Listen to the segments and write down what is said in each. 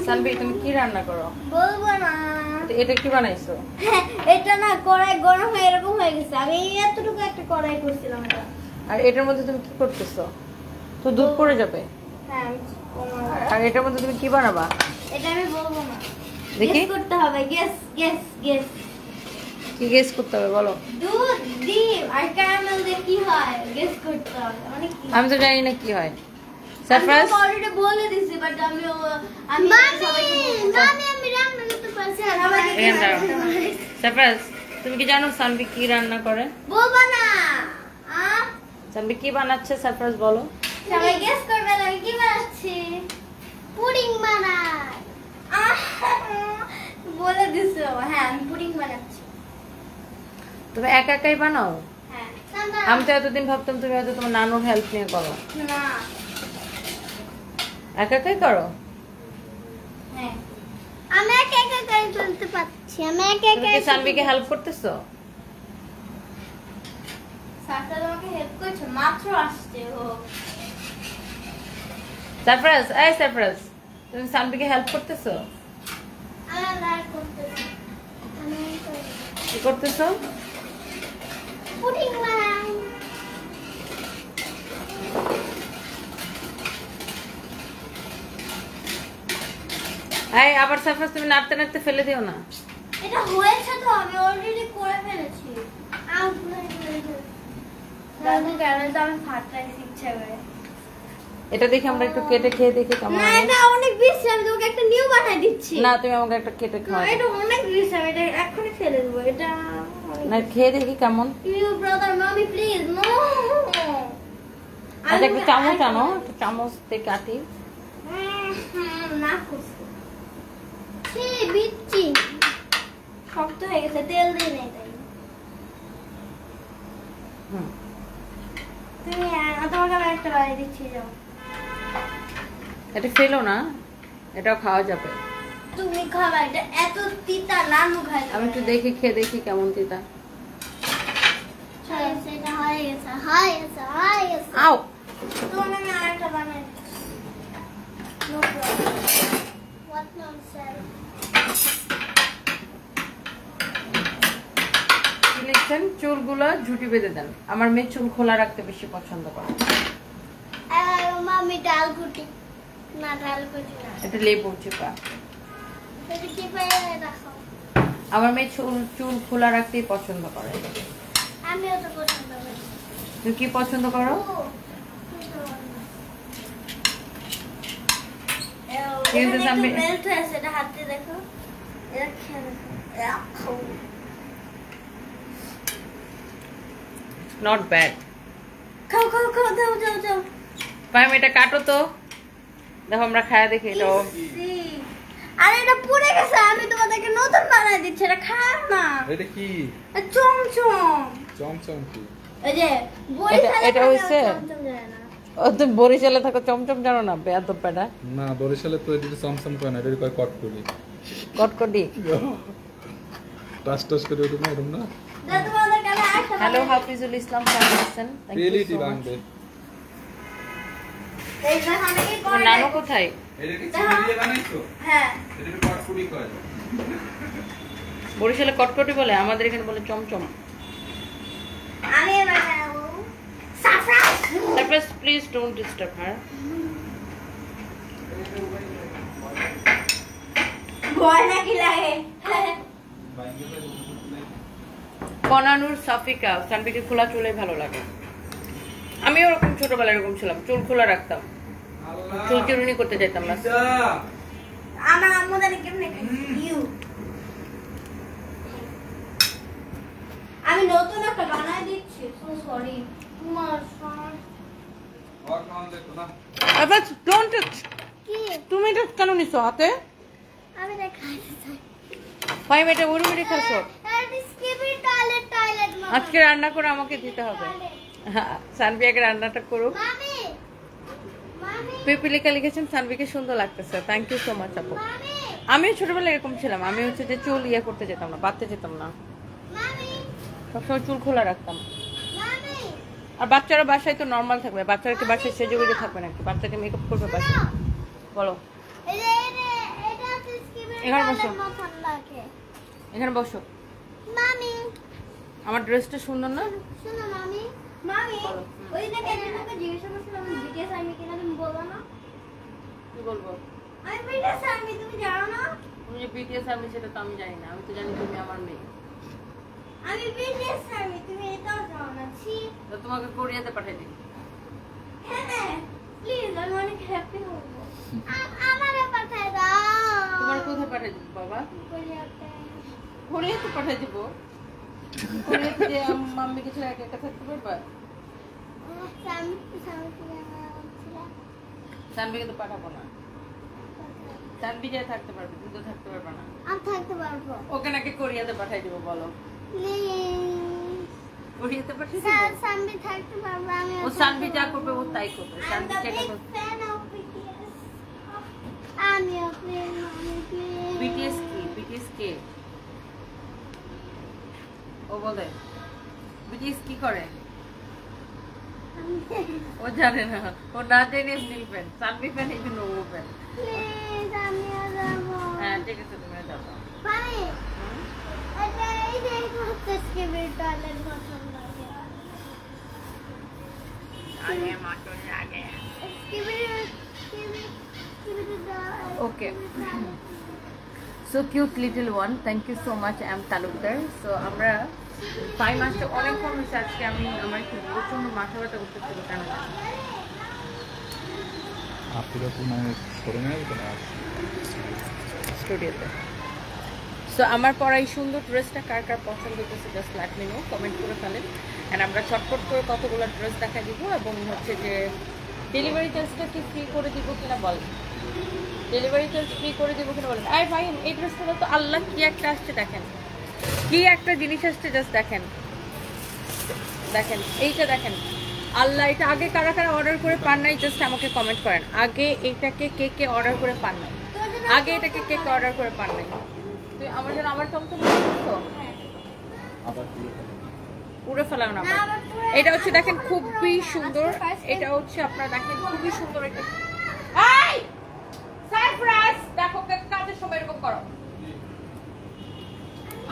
সানভি তুমি কি রান্না করো? বলবো না। এটা কি বানাইছো? এটা না কড়াই গরম হয়ে এরকম হয়ে গেছে। আমি এতটুকু একটা কড়াই করছিলাম এটা। আর এটার মধ্যে তুমি কি করতেছো? তো দুধ পড়ে যাবে। হ্যাঁ। আর এটার মধ্যে তুমি কি বানাবা? এটা আমি বলবো না। দেখি গেস করতে হবে। Guess guess guess. কি গেস করতে হবে বলো? দুধ, ডিম আর ক্যারামেল দিয়ে কি হয়? গেস করতে হবে। অনেক কি? আমি তো জানি না কি হয়। সারপ্রাইজ। আমি অলরেডি বলে দিছি বাট আমি সবাইকে বলবো। আমি রান্না করতে পারছি না। সারপ্রাইজ। তুমি কি জানো সানভি কি রান্না করে? বলবো না। সানভি কি বানাচ্ছে সারপ্রাইজ বলো? সবাই গেস করবে আমি কি বানাচ্ছি? পুডিং বানাই। বলে দিছো। হ্যাঁ আমি পুডিং বানাচ্ছি। তুমি একা একাই বানাও? হ্যাঁ। আমি তো এতদিন ভাবতাম তুমি হয়তো তোমার নানুর হেল্প নিয়ে করো। না। একা একাই করো? হ্যাঁ। আমি একা একাই চলতে পারছি। আমি একা তুমি একাই কি সানভিকে হেল্প করতেছো? সাথে তোমাকে হেল্প করছে মাত্র আসছে ও। সারপ্রাইজ, এই সারপ্রাইজ। তুমি সানভিকে হেল্প করতেছো? আমি আর করতেছি। আমি কি করতেছো? পুডিং বানাই। এই আবার সারপ্রাইজ তুমি নাড়তে নাড়তে ফেলে দিও না। এটা হয়েছে তো আমি অলরেডি করে ফেলেছি। আউট করে ফেলেছি। দাদু কেন তো আমি ফাটাইছি ইচ্ছা করে। এটা দেখে আমরা একটু কেটে খেয়ে দেখি কেমন না লাগে। এটা অনেক বেশি আমি তোমাকে একটা নিউ বানাই দিচ্ছি। না তুমি আমাকে একটা কেটে খাওয়াও। এটা অনেক বেশি আমি এটা এখনই ফেলে দেবো। এটা না খেয়ে দেখি কেমন। ইউ ব্রাদার মামি প্লিজ নো। আচ্ছা একটা চামচ আনো, একটা চামচ দিয়ে কাটি। না করছি। ছি বিচ্ছি। শক্ত হয়ে গেছে তেল দিয়ে নেই তাই। হুম। তুমি তোমাকে আমি একটা বানিয়ে দিচ্ছি যাও। এটা ফেলো না, এটাও খাওয়া যাবে। তুমি খাবা এটা এত তিতা নানু খাই। আমি একটু দেখি খেয়ে দেখি কেমন তিতা। সেটা হয়ে গেছে হয়ে গেছে হয়ে গেছে। আও তোমাকে আমি আরেকটা বানিয়ে দিচ্ছি। No problem. What nonsense. লিখছেন চুলগুলো ঝুটি বেঁধে দেন। আমার মেয়ে চুল খোলা রাখতে বেশি পছন্দ করে। মামি ডাল কুটি না ডাল কুটি না এটা লেবু চিপা। এটা কি পাই রাখো। আমার মেয়ে চুল খোলা রাখতেই পছন্দ করে। আমিও তো পছন্দ করি। তুমি কি পছন্দ করো? কিন্তু সামনে মেল্ট হয়েছে এটা হাতে দেখো। এটা খেয়ে দেখো। Not bad. খাও খাও খাও দাও দাও দাও। ভাই এটা কাটো তো, দেখো আমরা খায়া দেখি এটা। আরে এটা পুড়ে গেছে আমি তোমাদেরকে নতুন বানাই দিচ্ছি এটা খাও না। এটা কি? চমচম। চমচম কি? এই যে বরিশালে এটা হইছে? চমচম জানে না। ও তুমি বরিশালে থাকো চমচম জানো না? বেয়াদব পেডা। না বরিশালে তো এটা চমচম করে না, এটা কয় কটকরি। কটকটি। টাস টাস করে ওরকম এরকম না। দাও তোমাদেরকে আমি আরেকটা হ্যালো বানাই হাফিজুল ইসলাম স্যার আছেন। Thank you reality so much. বাংবে। এই যে অনেকে তোমার করে নানু কোথায়? এটা কি চিনি দিয়ে বানাইছো? হ্যাঁ এটা কটকরি কয়। বরিশালে কটকটি বলে, আমাদের এখানে বলে চমচম। আমি বানাবো saffron. Surprise please don't disturb her. ভয় নাকি লাগে? কনানুর সাফিকা সানভিকে খোলা চুলে ভালো লাগে। আমি ওরকম ছোটবেলায় এরকম ছিলাম, চুল খোলা রাখতাম, চুল চিরুনি করতে যেতাম না। আমার আম্মু জানে কেমনে ইউ। আমি নতুন একটা বানাই দিচ্ছি। সো সরি তোমার আর খাওয়া দেখো না। আবার ডোন্ট টাচ। কি তুমি এটা কেন নিছো হাতে? আমি দেখাইতে চাই। ভাই এটা উড়ি উড়ি খাচ্ছো। এটা স্কিপি টয়লেট টয়লেট আজকে রান্না করে আমাকে দিতে হবে। সানভি আগে রান্নাটা করুক। মামি মামি পিপিলিকা লিখেছেন সানভিকে সুন্দর লাগতেছে। থ্যাংক ইউ সো মাচ আপু। মামি আমিও ছোটবেলায় এরকম ছিলাম। আমি হচ্ছে যে চুল ইয়ে করতে যেতাম না, বাঁধতে যেতাম না, মামি সবসময় চুল খোলা রাখতাম। মামি আর বাচ্চারা বাসায় তো নর্মাল থাকবে, বাচ্চারা কি বাসায় সেজে গুজে থাকবে নাকি? বাচ্চাকে মেকআপ করবে বাসায়? বলো। এই যে এখানে বসো। টয়লেট মতন লাগে। এখানে বসো। মামি আমার ড্রেসটা সুন্দর না? শোনো মামি, মামি বলো। ওই দিন একজনকে জিজ্ঞাসা করছিলাম বিটিএস আর্মি কিনা, তুমি বলো না? কি বলবো? আমি বিটিএস আর্মি, তুমি জানো না? তুমি যে বিটিএস আর্মি সেটা তো আমি জানি না, আমি তো জানি তুমি আমার মেয়ে। আমি বিটিএস আর্মি, তুমি এটাও জানো না? ছি। তো তোমাকে কোরিয়াতে পাঠিয়ে দিই। হ্যাঁ প্লিজ, আমি অনেক হ্যাপি হব। আমারে পাঠায় দাও। তোমার কোথায় পাঠিয়ে দিব বাবা? কোরিয়াতে। কোরিয়াতে পাঠিয়ে দিব? কোরিয়াতে যে মাম্মি কিছু একা একা থাকতে পারবা? সানবিকে তো পাঠাবো না। সানবি যায় থাকতে পারবে, তুমি তো থাকতে পারবে না। আমি থাকতে পারবো। ওকে নাকি কোরিয়াতে পাঠিয়ে দিব বলো? প্লিজ কোরিয়াতে পাঠিয়ে দিব? স্যার সানবি থাকতে পারবো। আমি ও সানবি যা করবে ও তাই করবে। I'm সানবি the যেটা big করবে। fan of BTS. আমিও প্লিজ মামি প্লিজ। বিটিএস কি? বিটিএস কে? ও বলে বিটিএস কি করে? ও জানে না, ও না জেনে নীল ফ্যান, সানবি ফ্যান, এই জন্য ও ফ্যান। প্লিজ আমিও যাবো। হ্যাঁ ঠিক আছে, তুমি যাবো। মামি এটা এই যে হচ্ছে স্কিবির টয়লেট পছন্দ লাগে। আগে মা চলে আগে। Okay. So cute little one. Thank you so much. I'm Talukdar. So আমরা 5 মাসে অনেকক্ষণ হয়েছে, আজকে আমি আমার একটু প্রচন্ড মাথা ব্যথা করতেছিল কেন आपको तो मैं छोड़ना है तो স্টুডিওতে। সো আমার পরা এই সুন্দর ড্রেসটা কার কার পছন্দ হতেছে just let me no, comment করে ফেলেন। অ্যান্ড আমরা চটপট করে কতগুলো ড্রেস দেখা দিব, এবং হচ্ছে যে ডেলিভারি চার্জটা কি ফ্রি করে দিব কিনা বলেন? ডেলিভারি চার্জ ফ্রি করে দিব কিনা বলেন? আরে ভাই এই ড্রেসটা তো আল্লাহ কি একটা আসছে দেখেন, কি একটা জিনিস আসছে জাস্ট দেখেন, দেখেন এইটা দেখেন। আল্লাহ, এটা আগে কারা কারা অর্ডার করে পান নাই জাস্ট আমাকে কমেন্ট করেন। আগে এইটাকে কে কে অর্ডার করে পান নাই? আগে এটাকে কে কে অর্ডার করে পান নাই? তুই আমার জন্য আমার টমটম করছো পুরো ফেলাও না। এটা হচ্ছে দেখেন খুবই সুন্দর, এটা হচ্ছে আপনারা দেখেন খুবই সুন্দর একটা সারপ্রাইজ। দেখো কাজের সময় এরকম করো,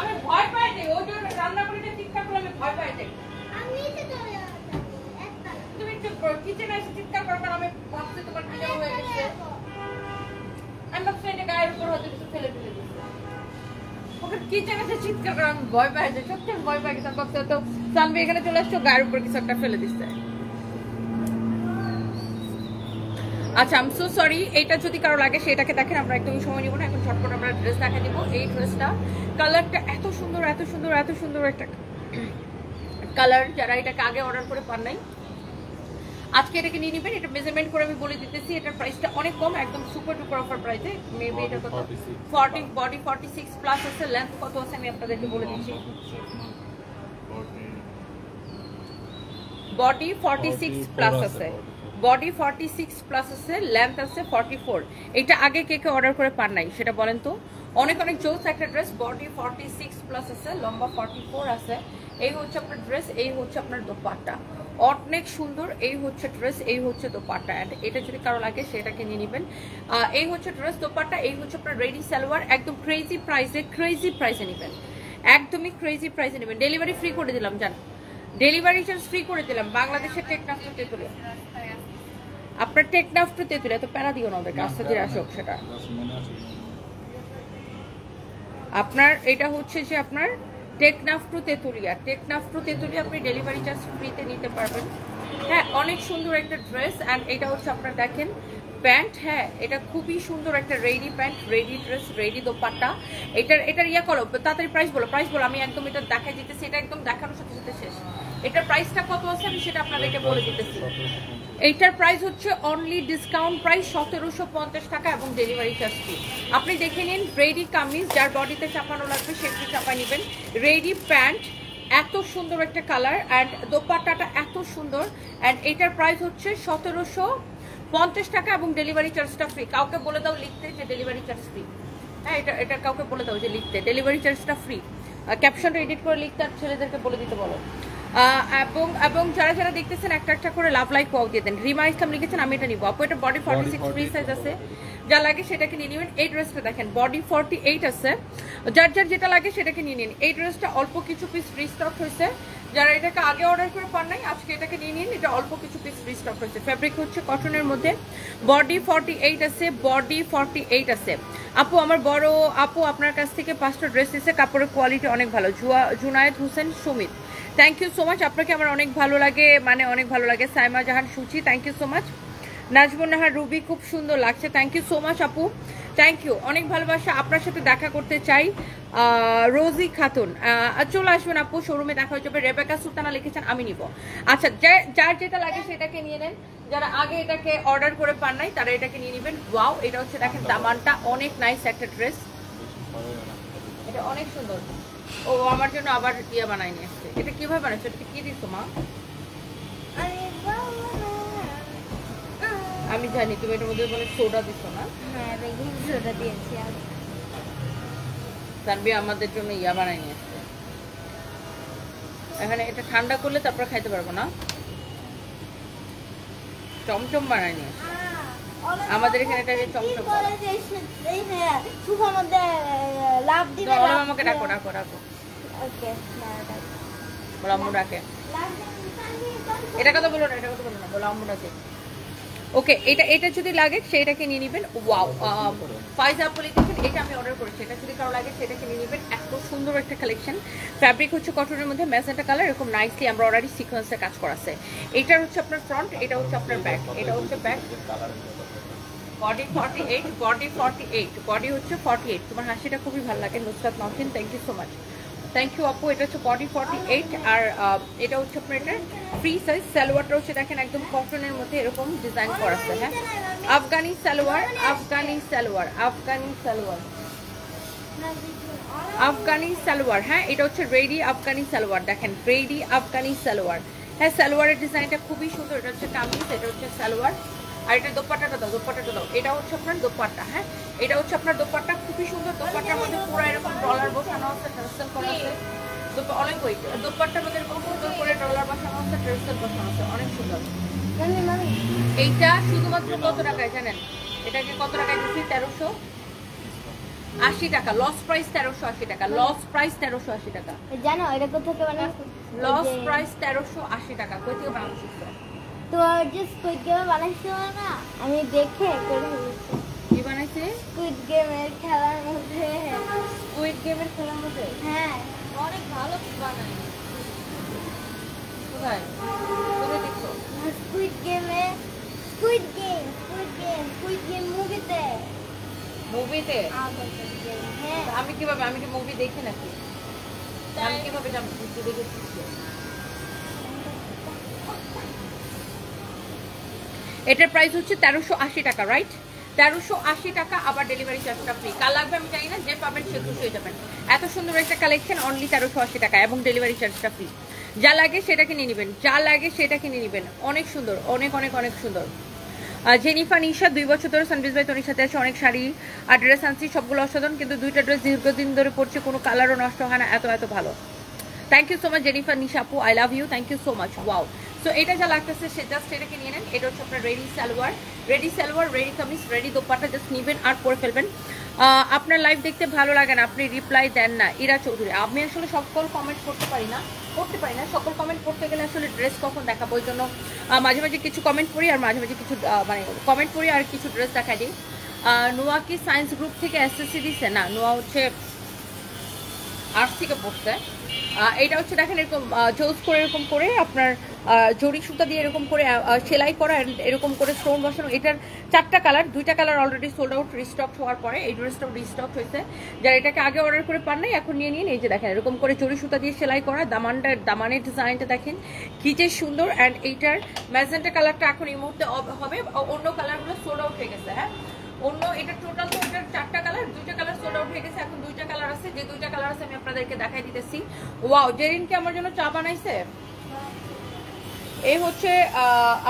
আমি ভয় পাই যে ওই জন্য রান্না করে চিৎকার করে আমি ভয় পাই যে আমি নিচে চলে যাচ্ছি একটা। তুমি চুপ করো, কিচেনে এসে চিৎকার করো কারণ আমি ভাবছি তোমার কি হয়ে গেছে। আমি ভাবছি এটা গায়ের উপর হয়তো কিছু ফেলে ফেলে দিচ্ছে, ওকে কিচেনে এসে চিৎকার করে আমি ভয় পাই যে সত্যি আমি ভয় পাই গেছি। ভাবছি তো সানবি এখানে চলে আসছো গায়ের উপর কিছু একটা ফেলে দিচ্ছে। আচ্ছা আই এম সো সরি, এইটা যদি কারো লাগে সেটাকে দেখেন, আমরা একদমই সময় নিব না, এখন ঝটপট আমরা ড্রেস দেখা দিব। এই ড্রেসটা কালারটা এত সুন্দর এত সুন্দর এত সুন্দর একটা কালার, যারা এটাকে আগে অর্ডার করে পান নাই আজকে এটাকে নিয়ে নেবেন। এটা মেজারমেন্ট করে আমি বলে দিতেছি, এটার প্রাইসটা অনেক কম, একদম সুপার ডুপার অফার প্রাইসে। মেবি এটা কত 40 বডি 46 প্লাস আছে, লেন্থ কত আছে আমি আপনাদেরকে বলে দিচ্ছি। বডি 46 প্লাস আছে, বডি 46 প্লাস আছে, লেন্থ আছে 44। এটা আগে কে কে অর্ডার করে পান নাই সেটা বলেন তো? অনেক অনেক জোস একটা ড্রেস, বডি 46 প্লাস আছে, লম্বা 44 আছে। এই হচ্ছে আপনার ড্রেস, এই হচ্ছে আপনার দোপাট্টা, অনেক সুন্দর। এই হচ্ছে ড্রেস, এই হচ্ছে দোপাট্টা। এন্ড এটা যদি কারো লাগে সেটাকে নিয়ে নেবেন। এই হচ্ছে ড্রেস, দোপাট্টা, এই হচ্ছে আপনার রেডি সালোয়ার। একদম ক্রেজি প্রাইসে নেবেন, একদমই ক্রেজি প্রাইসে নেবেন। ডেলিভারি ফ্রি করে দিলাম, জান, ডেলিভারি চার্জ ফ্রি করে দিলাম। বাংলাদেশের টেকনাফ টু তেতুলিয়া, আপনার টেকনাফ টু তেতুলিয়া, তো প্যারা দিও না ওদেরকে, আস্তে ধীরে আসুক। সেটা আপনার এটা হচ্ছে যে আপনার টেকনাফ টু তেতুলিয়া, টেকনাফ টু তেতুলিয়া আপনি ডেলিভারি চার্জ ফ্রিতে নিতে পারবেন। হ্যাঁ অনেক সুন্দর একটা ড্রেস। অ্যান্ড এটা হচ্ছে আপনার দেখেন প্যান্ট, হ্যাঁ এটা খুবই সুন্দর একটা ready pant, ready dress, ready dupatta. এটার ইয়া করো তাড়াতাড়ি, প্রাইস বলো, প্রাইস বলো, আমি একদম এটা দেখাই দিতেছি, এটা একদম দেখানোর সাথে সাথে শেষ। এটার প্রাইসটা কত আছে আমি সেটা আপনাদেরকে বলে দিতেছি। এইটার প্রাইস হচ্ছে অনলি ডিসকাউন্ট প্রাইস 1750 টাকা এবং ডেলিভারি চার্জ ফ্রি। আপনি দেখে নিন, রেডি কামিজ যার বডিতে চাপানো লাগবে সেটি চাপা নেবেন, রেডি প্যান্ট, এত সুন্দর একটা কালার, অ্যান্ড দোপাট্টাটা এত সুন্দর। অ্যান্ড এটার প্রাইস হচ্ছে 1750 টাকা এবং ডেলিভারি চার্জটা ফ্রি। কাউকে বলে দাও লিখতে যে ডেলিভারি চার্জ ফ্রি। হ্যাঁ এটা কাউকে বলে দাও যে লিখতে ডেলিভারি চার্জটা ফ্রি। ক্যাপশনটা এডিট করে লিখতে আর ছেলেদেরকে বলে দিতে বলো। এবং যারা যারা দেখতেছেন একটা একটা করে লাভ লাইক ওয়াও দিয়ে দেন। রিমা ইসলাম লিখেছেন আমি এটা নিব আপু, এটা বডি 46 ফ্রি সাইজ আছে, যা লাগে সেটাকে নিয়ে নেবেন। এই ড্রেসটা দেখেন বডি 48 আছে, যার যার যেটা লাগে সেটাকে নিয়ে নিন। এই ড্রেসটা অল্প কিছু পিস রিস্টক হয়েছে, যারা এটাকে আগে অর্ডার করে পান নাই আজকে এটাকে নিয়ে নিন। এটা অল্প কিছু পিস রিস্টক হয়েছে, ফ্যাব্রিক হচ্ছে কটনের মধ্যে, বডি 48 আছে, বডি 48 আছে। আপু আমার বড় আপু আপনার কাছ থেকে 5টা ড্রেস এসে, কাপড়ের কোয়ালিটি অনেক ভালো। Junayed Hossain Sumit, thank you so much, আপনাকে আমার অনেক ভালো লাগে, মানে অনেক ভালো লাগে। Saima Jahan Suchi, thank you so much. Najmun Nahar Ruby, খুব সুন্দর লাগছে, থ্যাংক ইউ সো মাচ আপু, থ্যাংক ইউ, অনেক ভালোবাসা। আপনার সাথে দেখা করতে চাই, রোজি খাতুন, চলে আসবেন আপু, শোরুমে দেখা হয়ে যাবে। রেবেকা সুলতানা লিখেছেন আমি নিব। আচ্ছা, যার যেটা লাগে সেটাকে নিয়ে নেন, যারা আগে এটাকে অর্ডার করে পান নাই তারা এটাকে নিয়ে নেবেন। ওয়াও, এটা হচ্ছে দেখেন দামানটা অনেক নাইস একটা ড্রেস, এটা অনেক সুন্দর। ও আমার জন্য আবার ইয়া বানাই নিয়ে আসছে। এটা কিভাবে বানাচ্ছো, এটা কি দিছো মা? আমি জানি তুমি এটার মধ্যে বলে সোডা দিছো না? হ্যাঁ বেকিং সোডা দিয়েছি। তানবি আমাদের জন্য ইয়া বানাই নিয়ে আসছে। এখানে এটা ঠান্ডা করলে তারপর খাইতে পারবো না, চমচম বানাই নিয়ে আসছে। আমাদের এখানে এটা চমচম করে এই হ্যাঁ সুপার মধ্যে লাভ দিবে। তো আমাকে ডাকো ডাকো ডাকো। ওকে বলো আম্মু ডাকে। এটা কথা বলো না, এটা কথা বলো না, বলো আম্মু ডাকে। ওকে, এটা যদি লাগে সেটাকে নিয়ে নেবেন। ওয়াও, ফাইজা আপু লিখেছেন এটা আমি অর্ডার করেছি, এটা যদি কারো লাগে সেটাকে নিয়ে নেবেন। এত সুন্দর একটা কালেকশন, ফ্যাব্রিক হচ্ছে কটনের মধ্যে, ম্যাজেন্টা কালার, এরকম নাইসলি আমরা অলরেডি সিকোয়েন্সে কাজ করা আছে। এটার হচ্ছে আপনার ফ্রন্ট, এটা হচ্ছে আপনার ব্যাক, এটা হচ্ছে ব্যাক। বডি 48, বডি 48, বডি হচ্ছে 48। তোমার হাসিটা খুবই ভালো লাগে Nusrat Mahfin, thank you so much, thank you আপু। এটা হচ্ছে বডি 48 আর এটা হচ্ছে আপনার এটা ফ্রি সাইজ। সালোয়ারটা হচ্ছে দেখেন একদম কটনের মধ্যে এরকম ডিজাইন করা আছে। হ্যাঁ, আফগানি সালোয়ার, আফগানি সালোয়ার, আফগানি সালোয়ার, আফগানি সালোয়ার। হ্যাঁ, এটা হচ্ছে রেডি আফগানি সালোয়ার, দেখেন রেডি আফগানি সালোয়ার। হ্যাঁ, সালোয়ারের ডিজাইনটা খুবই সুন্দর। এটা হচ্ছে কামিজ, এটা হচ্ছে সালোয়ার, আর এটা দোপাট্টাটা দাও, দোপাট্টাটা দাও। এটা হচ্ছে আপনার দোপাট্টা। হ্যাঁ, এটা হচ্ছে আপনার দোপাট্টা, খুবই সুন্দর। দোপাট্টার মধ্যে পুরো এরকম ডলার বসানো আছে, টার্সেল করা আছে, অনেক ওয়েট। দোপাট্টার মধ্যে এরকম সুন্দর করে ডলার বসানো আছে, টার্সেল বসানো আছে, অনেক সুন্দর। এইটা শুধুমাত্র কত টাকায় জানেন? এটাকে কত টাকায় দিচ্ছি? 1380 টাকা। লস প্রাইস 1380 টাকা, লস প্রাইস 1380 টাকা। জানো এটা কোথা থেকে বানাইছো? লস প্রাইস 1380 টাকা। কই থেকে বানাচ্ছো? তো যে স্কুইড গেম বানাইছো না, আমি দেখে করে ফেলেছি। কি বানাইছে? স্কুইড গেমের খেলার মধ্যে। স্কুইড গেমের খেলার মধ্যে? হ্যাঁ, অনেক ভালো বানাই। কোথায় তুমি দেখছো? স্কুইড গেমে, squid game, squid game, squid game মুভিতে। মুভিতে? হ্যাঁ, আমি কিভাবে, আমি কি মুভি দেখি নাকি? আমি কিভাবে জানবো তুই দেখেছিস? এটার প্রাইস হচ্ছে 1380 টাকা, রাইট? 1380 টাকা, আবার ডেলিভারি চার্জটা ফ্রি। কার লাগবে আমি জানি না, যে পাবেন সে খুশি হয়ে যাবেন। এত সুন্দর একটা কালেকশন অনলি 1380 টাকা এবং ডেলিভারি চার্জটা ফ্রি। যা লাগে সেটাকে নিয়ে নেবেন, যা লাগে সেটাকে নিয়ে নেবেন। অনেক সুন্দর, অনেক অনেক অনেক সুন্দর। জেনিফা নিশা 2 বছর ধরে সানবিজ ভাই তনির সাথে আছে, অনেক শাড়ি আর ড্রেস আনছি, সবগুলো অসাধারণ, কিন্তু 2টা ড্রেস দীর্ঘদিন ধরে পড়ছে, কোনো কালারও নষ্ট হয় না, এত এত ভালো। Thank you so much Jennifer Nisha আপু, I love you, thank you so much. Wow, so এটা যা লাগতেছে সে জাস্ট এটাকে নিয়ে নেন। এটা হচ্ছে আপনার ready salwar, ready salwar, ready kameez, ready dupatta, just নেবেন আর পরে ফেলবেন। আপনার লাইভ দেখতে ভালো লাগে না, আপনি রিপ্লাই দেন না। ইরা চৌধুরী, আমি আসলে সকল কমেন্ট করতে পারি না, সকল কমেন্ট করতে গেলে আসলে ড্রেস কখন দেখাবো, ওই জন্য মাঝে মাঝে কিছু কমেন্ট পড়ি আর মাঝে মাঝে কিছু মানে কমেন্ট পড়ি আর কিছু ড্রেস দেখা দিই। নোয়া কি সায়েন্স গ্রুপ থেকে এসএসসি দিচ্ছে? না, নোয়া হচ্ছে আর্টস থেকে পড়ছে। এটা হচ্ছে দেখেন এরকম জোস করে এরকম করে আপনার জরি সুতা দিয়ে এরকম করে সেলাই করা, এরকম করে স্টোন বসানো। এটার 4টা কালার, 2টা colour already sold out, restock হওয়ার পরে এই ড্রেসটাও রিস্টক হয়েছে। যারা এটাকে আগে অর্ডার করে পান নাই এখন নিয়ে নিন। এই যে দেখেন এরকম করে জরি সুতা দিয়ে সেলাই করা, দামানের ডিজাইনটা দেখেন কি যে সুন্দর। অ্যান্ড এইটার ম্যাজেন্টা কালারটা এখন এই মুহূর্তে হবে, অন্য কালারগুলো সোল্ড আউট হয়ে গেছে। হ্যাঁ, অন্য এটা টোটাল তো এটার 4টা কালার, 2টা কালার সোল্ড আউট হয়ে গেছে, এখন 2টা কালার আছে। যে 2টা কালার আছে আমি আপনাদেরকে দেখাই দিতেছি। ওয়াও, জেরিনকে আমার জন্য চা বানাইছে। এই হচ্ছে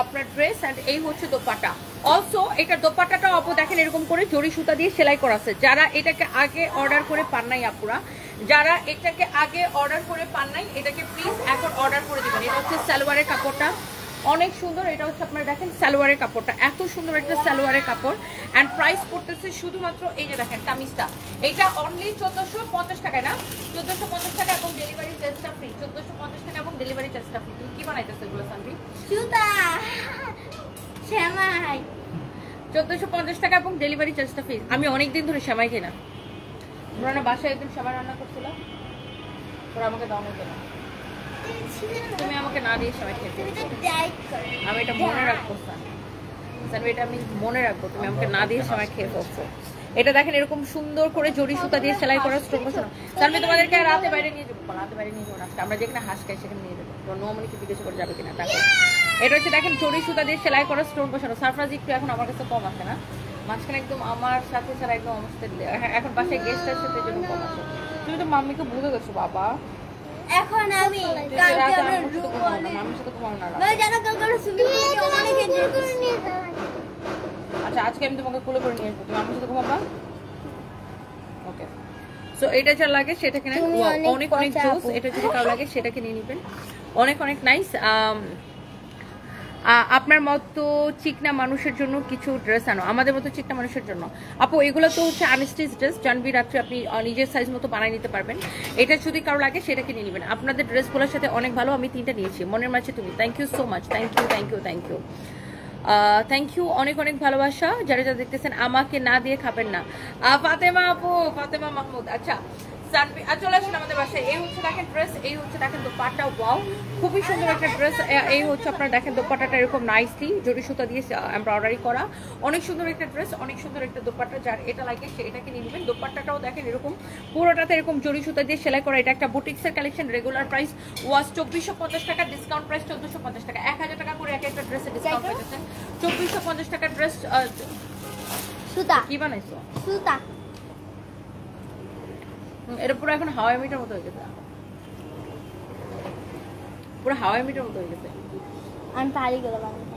আপনার ড্রেস অ্যান্ড এই হচ্ছে দোপাট্টা। অলসো এটা দোপাট্টাটাও আপু দেখেন এরকম করে জরি সুতা দিয়ে সেলাই করা আছে। যারা এটাকে আগে অর্ডার করে পান নাই আপুরা, যারা এটাকে আগে অর্ডার করে পান নাই, এটাকে প্লিজ এখন অর্ডার করে দিবেন। এটা হচ্ছে সালোয়ারের কাপড়টা, অনেক সুন্দর। এটা হচ্ছে আপনারা দেখেন সালোয়ারের কাপড়টা, এত সুন্দর একটা সালোয়ারের কাপড়। অ্যান্ড প্রাইস পড়তেছে শুধুমাত্র এই যে দেখেন কামিজটা, এটা অনলি 1450 টাকায় না, 1450 টাকা এবং ডেলিভারি চার্জটা ফ্রি। 1450 টাকা এবং ডেলিভারি চার্জটা ফ্রি। তুমি কি বানাইতেছো এগুলো সানভি? সুতা সেমাই 1450 টাকা এবং ডেলিভারি চার্জটা ফ্রি। আমি অনেকদিন ধরে সেমাই খাই না। আমরা না বাসায় একদিন সেমাই রান্না করছিলাম, ওরা আমাকে দাও না কেন, তুমি আমাকে না দিয়ে সেমাই খেতে। আমি এটা মনে রাখবো স্যার, এটা আমি মনে রাখবো, তুমি আমাকে না দিয়ে সেমাই খেয়ে ফেলছো। এটা দেখেন এরকম সুন্দর করে জরি সুতা দিয়ে সেলাই করা স্টোন বসানো। আমি তোমাদেরকে রাতে বাইরে নিয়ে যাবো, রাতে বাইরে নিয়ে যাবো না, আমরা যেখানে হাঁস খাই সেখানে নিয়ে যাবো। নোমনিকে জিজ্ঞেস করে যাবে কিনা তাকে। এটা হচ্ছে দেখেন জরি সুতা দিয়ে সেলাই করা স্টোন বসানো। সারপ্রাইজ একটু এখন আমার কাছে কম আছে না, মাঝখানে একদম আমার সাথে ছাড়া একদম আমার সাথে, এখন বাসায় গেস্ট আসছে সেই জন্য কম আছে। তুমি তো মাম্মিকে ভুলে গেছো বাবা। এখন আমি কালকে আমরা রুম বলে মাম্মির সাথে ঘুমাও না। ভাই জানো কালকে সুইমিং পুলে অনেক এনজয় করছি। আচ্ছা আজকে আমি তোমাকে কোলে করে নিয়ে আসবো, তুমি আমার সাথে ঘুমাবা। ওকে, সো এটা যা লাগে সেটা কিনে অনেক অনেক জুস, এটা যদি কারো লাগে সেটাকে নিয়ে নেবেন। অনেক অনেক নাইস। আপনার মতো চিকনা মানুষের জন্য কিছু ড্রেস আনো, আমাদের মতো চিকনা মানুষের জন্য। আপু এগুলো তো হচ্ছে আনস্টিচ ড্রেস, জানবি রাত্রে আপনি নিজের সাইজ মতো বানিয়ে নিতে পারবেন। এটা যদি কারো লাগে সেটাকে নিয়ে নেবেন। আপনাদের ড্রেসগুলোর সাথে অনেক ভালো, আমি 3টা নিয়েছি। মনের মাঝে তুমি, thank you so much, thank you thank you thank you thank you, অনেক অনেক ভালোবাসা। যারা যারা দেখতেছেন আমাকে না দিয়ে খাবেন না। ফাতেমা আপু, ফাতেমা মাহমুদ, আচ্ছা চলে আসেন আমাদের বাসায়। এই হচ্ছে দেখেন ড্রেস, এই হচ্ছে দেখেন দোপাট্টা, ওয়াও খুবই সুন্দর একটা ড্রেস। এই হচ্ছে আপনারা দেখেন দোপাট্টাটা এরকম নাইসলি জরি সুতা দিয়ে এমব্রয়ডারি করা, অনেক সুন্দর একটা ড্রেস, অনেক সুন্দর একটা দোপাট্টা। যার এটা লাগে সে এটাকে নিয়ে নেবেন। দোপাট্টাটাও দেখেন এরকম পুরোটাতে এরকম জরি সুতা দিয়ে সেলাই করা। এটা একটা বুটিক্সের কালেকশন। রেগুলার প্রাইস ওয়াজ 2450 টাকা, ডিসকাউন্ট প্রাইস 1450 টাকা। 1000 টাকা করে এক একটা ড্রেসে ডিসকাউন্ট পেয়েছেন। 2450 টাকার ড্রেস। সুতা কি বানাইছো? সুতা এটা পুরো এখন হাওয়াই মিটার মতো হয়ে গেছে, পুরো হাওয়াই মিটার মতো হয়ে গেছে। আমি পারি গেল বানাতে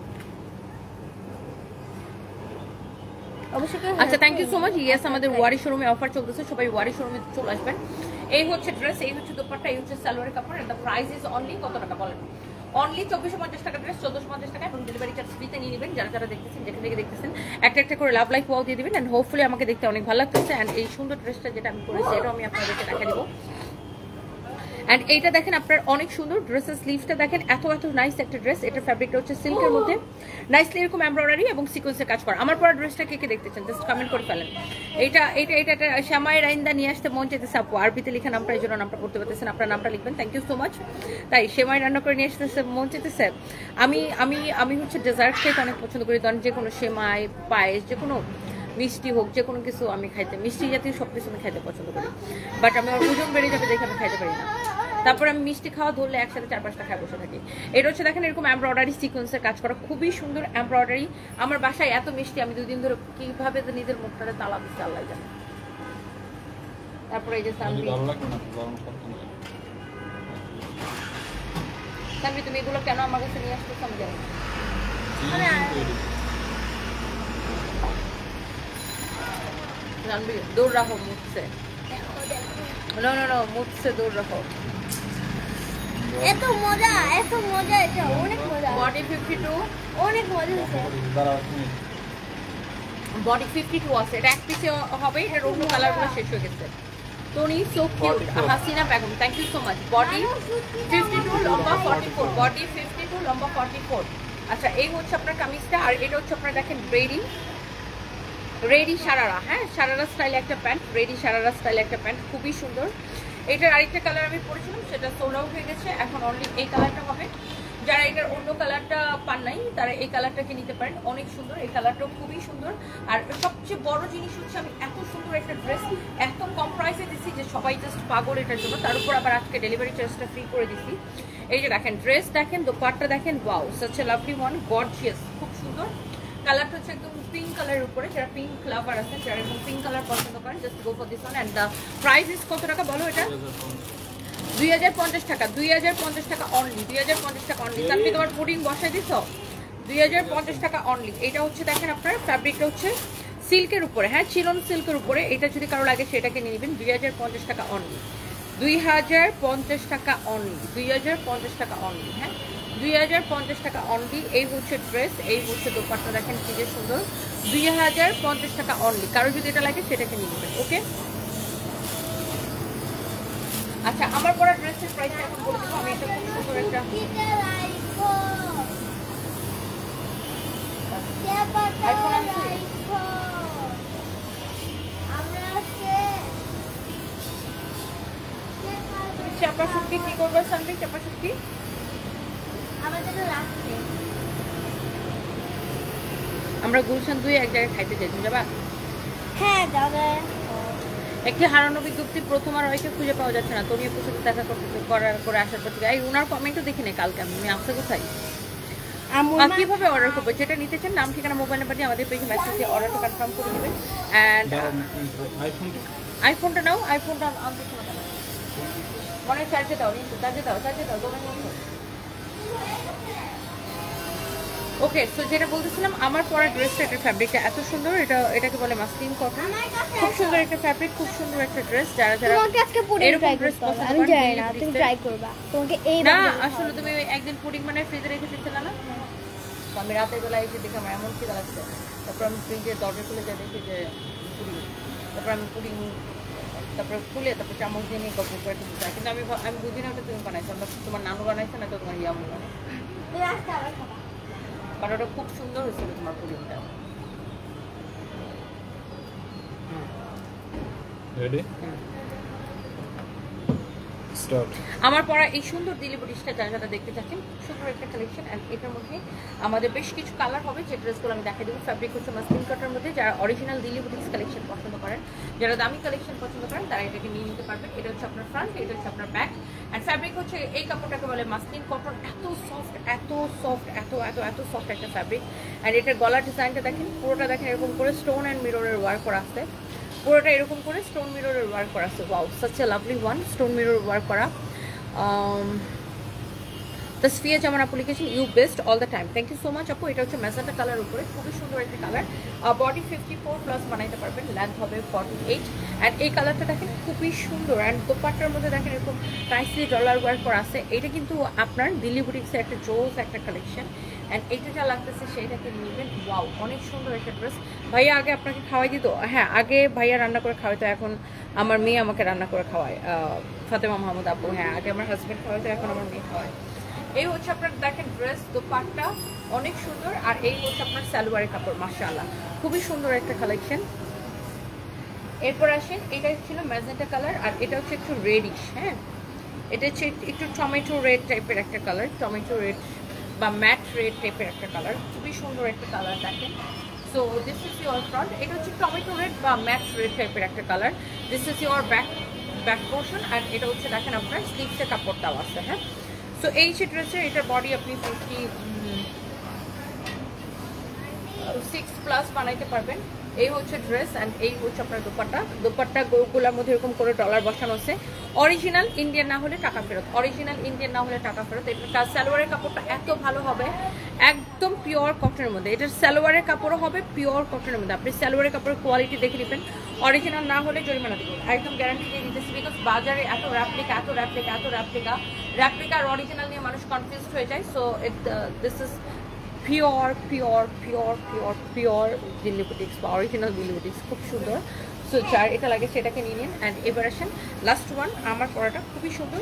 অবশ্যই। আচ্ছা thank you so much. Yes, আমাদের ওয়ারি শোরুমে অফার চলতেছে, সবাই ওয়ারি শোরুমে চলে আসবেন। এই হচ্ছে ড্রেস, এই হচ্ছে দোপাট্টা, এই হচ্ছে সালোয়ারের কাপড়। And the price is only কত টাকা বলেন? অনলি 2450 টাকা ড্রেস, 1450 টাকা এবং ডেলিভারি চার্জ ফ্রিতে নিয়ে নেবেন। যারা যারা দেখতেছেন, যেখান থেকে দেখতেছেন, একটা একটা করে লাভ লাইক ওয়াও দিয়ে দিবেন। এন্ড হোপফুলি আমাকে দেখতে অনেক ভালো লাগতেছে। এন্ড এই সুন্দর ড্রেসটা যেটা আমি করেছি এটাও আমি আপনাদেরকে দেখা দিব। এন্ড এইটা দেখেন আপনার অনেক সুন্দর ড্রেসের স্লিভসটা দেখেন, এত এত নাইস একটা ড্রেস। এটার ফ্যাব্রিকটা হচ্ছে সিল্কের মধ্যে, নাইসলি এরকম এমব্রয়ডারি এবং সিকোয়েন্সের কাজ করা। আমার পরা ড্রেসটা কে কে দেখতেছেন জাস্ট কমেন্ট করে ফেলেন। এটা এটা এটা শ্যামাই রাইন্দা নিয়ে আসতে মন চাইতেছে আপু, আরবিতে লেখা নামটা, এই জন্য নামটা পড়তে পারতেছেন, আপনার নামটা লিখবেন। Thank you so much. তাই শ্যামাই রান্না করে নিয়ে আসতেছে মন চাইতেছে। আমি আমি আমি হচ্ছে ডেজার্ট খেতে অনেক পছন্দ করি, ধরেন যে কোনো সেমাই, পায়েস, যে কোনো মিষ্টি হোক, যে কোনো কিছু আমি খাইতে, মিষ্টি জাতীয় সব কিছু আমি খাইতে পছন্দ করি। বাট আমি ওজন বেড়ে যাবে দেখে আমি খাইতে পারি না। তারপরে আমি মিষ্টি খাওয়া ধরলে একসাথে 4-5টা খাই বসে থাকি। এটা হচ্ছে দেখেন এরকম এমব্রয়ডারি সিকোয়েন্সের কাজ করা, খুবই সুন্দর এমব্রয়ডারি। আমার বাসায় এত মিষ্টি আমি 2 দিন ধরে কিভাবে নিজের মুখটাতে তালা দিচ্ছি আল্লাহ জানে। তারপরে এই যে সানভি, সানভি তুমি এগুলো কেন আমার কাছে নিয়ে আসতেছো আমি জানি না। সানভি দৌড় রাখো মুখছে, নো নো নো মুখছে দৌড় রাখো। এত মজা এটা অনেক মজা। বডি 52, অনেক মজা হয়েছে। বডি 52 আছে। এটা এক পিসে হবে, এটার অন্য কালারগুলো শেষ হয়ে গেছে। Tony so cute, Hasina Begum, thank you so much. Body 52, লম্বা 44, বডি 52, লম্বা 44। আচ্ছা এই হচ্ছে আপনার কামিজটা। আর এটা হচ্ছে আপনার দেখেন রেডি সারারা, হ্যাঁ সারারা স্টাইলে একটা প্যান্ট, রেডি সারারা স্টাইলে একটা প্যান্ট, খুবই সুন্দর। এটার আরেকটা কালার আমি পরেছিলাম, সেটা সোল্ড আউট হয়ে গেছে, এখন অনলি এই কালারটা হবে। যারা এটার অন্য কালারটা পান নাই তারা এই কালারটাকে নিতে পারেন, অনেক সুন্দর। এই কালারটাও খুবই সুন্দর। আর সবচেয়ে বড় জিনিস হচ্ছে আমি এত সুন্দর একটা ড্রেস এত কম প্রাইসে দিচ্ছি যে সবাই জাস্ট পাগল এটার জন্য। তার উপর আবার আজকে ডেলিভারি চার্জটা ফ্রি করে দিচ্ছি। এই যে দেখেন ড্রেস দেখেন, দোপাট্টা দেখেন, wow such a lovely one, gorgeous, খুব সুন্দর। কালারটা হচ্ছে একদম পিঙ্ক কালারের উপরে, যারা পিঙ্ক লাভার আছে, যারা এরকম পিঙ্ক কালার পছন্দ করেন just go for this one. And the price is কত টাকা বলো? এটা 2050 টাকা, 2050 টাকা অনলি, 2050 টাকা অনলি। আপনি তোমার পুডিং বসাই দিছ, 2050 টাকা অনলি। এটা হচ্ছে দেখেন আপনার ফ্যাব্রিকটা হচ্ছে সিল্কের উপরে, হ্যাঁ চিলন সিল্কের উপরে। এটা যদি কারো লাগে সেটাকে নিয়ে নেবেন, 2050 টাকা অনলি, 2050 টাকা অনলি, 2050 টাকা অনলি, হ্যাঁ 2050 টাকা অনলি। এই হচ্ছে ড্রেস, এই হচ্ছে দোপাট্টা, দেখেন কি যে সুন্দর। 2050 টাকা অনলি। কারো যদি এটা লাগে সেটাকে নিয়ে নেবেন। ওকে, আচ্ছা আমার পরা ড্রেসের প্রাইস এখন বলে দেবো আমি। এটা খুব সুন্দর একটা আইফোন আছে। তুমি চাপা শুটকি কি করবে সানডে? চাপা শুটকি আমরা গুলশান 2 এক জায়গায় খাইতে যাই, তুমি যাবা? হ্যাঁ যাবে। একটি হারানো বিজ্ঞপ্তি প্রথম আর হয়তো খুঁজে পাওয়া যাচ্ছে না। তুমি আপুর সাথে দেখা করে আসার পর থেকে এই ওনার কমেন্টও দেখি নাই কালকে। আমি আসতে কোথায় কিভাবে অর্ডার করবো? যেটা নিতে চান নাম ঠিকানা মোবাইল নাম্বার দিয়ে আমাদের পেজে মেসেজ দিয়ে অর্ডারটা কনফার্ম করে দিবেন। অ্যান্ড আইফোনটা নাও, আইফোনটা আনতে সময় মনে চার্জে দাও, চার্জে দাও দোকান। ওকে, সো যেটা বলতেছিলাম আমার পরা ড্রেসটা, এটা ফ্যাব্রিকটা এত সুন্দর। এটাকে বলে মাসলিন কটন। খুব সুন্দর একটা ফ্যাব্রিক, খুব সুন্দর একটা ড্রেস। যারা তোমাকে আজকে পুডিং ট্রাই করতে হবে। আমি জানি না, তুমি ট্রাই করবা। তোমাকে এই না আসলে তুমি একদিন পুডিং মানে ফ্রিজে রেখে দিচ্ছিলে না? তো আমি রাতের বেলা এসে দেখে আমার এমন খিদা লাগছে। তারপর আমি ফ্রিজের দরজা খুলে যা দেখি যে পুডিং। তারপর আমি পুডিং তারপরে খুলে তারপর চামচ দিয়ে নিয়ে গল্প করে একটু বুঝাই। কিন্তু আমি বুঝি না ওটা তুমি বানাইছো, তোমার নানু বানাইছে না তো তোমার ইয়ামু বানাইছে। কারণ ওটা খুব সুন্দর হয়েছিল তোমার পুডিংটা। Ready start. আমার পরা এই সুন্দর দিলি বুটিক্সটা যারা যারা দেখতে চাচ্ছেন, সুন্দর একটা কালেকশন। অ্যান্ড এটার মধ্যে আমাদের বেশ কিছু কালার হবে, যে ড্রেসগুলো আমি দেখাই দেবো। ফ্যাব্রিক হচ্ছে মাসলিন কটনের মধ্যে। যারা অরিজিনাল দিলি বুটিক্স কালেকশন পছন্দ করেন, যারা দামি কালেকশন পছন্দ করেন, তারা এটাকে নিয়ে নিতে পারবেন। এটা হচ্ছে আপনার ফ্রন্ট, এটা হচ্ছে আপনার ব্যাক। অ্যান্ড ফ্যাব্রিক হচ্ছে এই কাপড়টাকে বলে মাসলিন কটন। এত সফট এত সফট একটা ফ্যাব্রিক। অ্যান্ড এটার গলার ডিজাইনটা দেখেন, পুরোটা দেখেন এরকম করে স্টোন অ্যান্ড মিররের ওয়ার্ক করা আছে। পুরোটা এরকম করে স্টোন মিররের ওয়ার্ক করা আছে। Wow, such a lovely one. Stone mirror work করা। তাসফিয়া জামান আপু লিখেছেন you best all the time. Thank you so much আপু। এটা হচ্ছে ম্যাজেন্টা কালার উপরে, খুবই সুন্দর একটা কালার। বডি 54+ বানাইতে পারবেন, লেন্থ হবে 48। অ্যান্ড এই কালারটা দেখেন খুবই সুন্দর। অ্যান্ড দোপাট্টার মধ্যে দেখেন এরকম নাইসলি ডলার ওয়ার্ক করা আছে। এটা কিন্তু আপনার দিল্লি বুটিক্সের একটা জোস একটা কালেকশন। অ্যান্ড এটা যা লাগতেছে সেইটাকে নিবেন। ওয়াও, অনেক সুন্দর একটা ড্রেস। ভাইয়া আগে আপনাকে খাওয়াই দিত? হ্যাঁ, আগে ভাইয়া রান্না করে খাওয়াইতো, এখন আমার মেয়ে আমাকে রান্না করে খাওয়ায়। ফাতেমা মাহমুদ আপু। হ্যাঁ, আগে আমার হাজব্যান্ড খাওয়াইতো, এখন আমার মেয়ে খাওয়ায়। এই হচ্ছে আপনার দেখেন ড্রেস, দোপাট্টা অনেক সুন্দর। আর এই হচ্ছে আপনার সালোয়ারের কাপড়, মাশাআল্লাহ খুবই সুন্দর একটা কালেকশন। এরপর আসেন, এটা ছিল ম্যাজেন্টা কালার, আর এটা হচ্ছে একটু রেডিশ। হ্যাঁ, এটা হচ্ছে একটু টমেটো রেড টাইপের একটা কালার, টমেটো রেড বা ম্যাট রেড টাইপের একটা কালার, খুবই সুন্দর একটা কালার দেখেন। So this is your front. এটা হচ্ছে টমেটো রেড বা ম্যাট রেড টাইপের একটা colour. This is your back portion. আর এটা হচ্ছে দেখেন আপনার স্লিভসের কাপড় দেওয়া আছে। হ্যাঁ, সো এই যে ড্রেসের এটার বডি আপনি 56+ বানাইতে পারবেন। এই হচ্ছে ড্রেস। অ্যান্ড এই হচ্ছে আপনার দোপাট্টা গোলার মধ্যে এরকম করে ডলার বসানো আছে। অরিজিনাল ইন্ডিয়ান না হলে টাকা ফেরত, অরিজিনাল ইন্ডিয়ান না হলে টাকা ফেরত। এটার সালোয়ারের কাপড়টা এত ভালো হবে, একদম পিওর কটনের মধ্যে। এটার সালোয়ারের কাপড়ও হবে পিওর কটনের মধ্যে। আপনি সালোয়ারের কাপড়ের কোয়ালিটি দেখে নেবেন, অরিজিনাল না হলে জরিমানা দেবেন, একদম গ্যারান্টি দিয়ে দিতেছি। বিকজ বাজারে এত র্যাপ্লিকা আর অরিজিনাল নিয়ে মানুষ কনফিউজড হয়ে যায়। So this is pure Delhi boutiques বা অরিজিনাল দিল্লি বুটিক্স, খুব সুন্দর। সো যার এটা লাগে সেটাকে নিয়ে নিন। অ্যান্ড এবার আসেন লাস্ট ওয়ান, আমার পরাটা খুবই সুন্দর।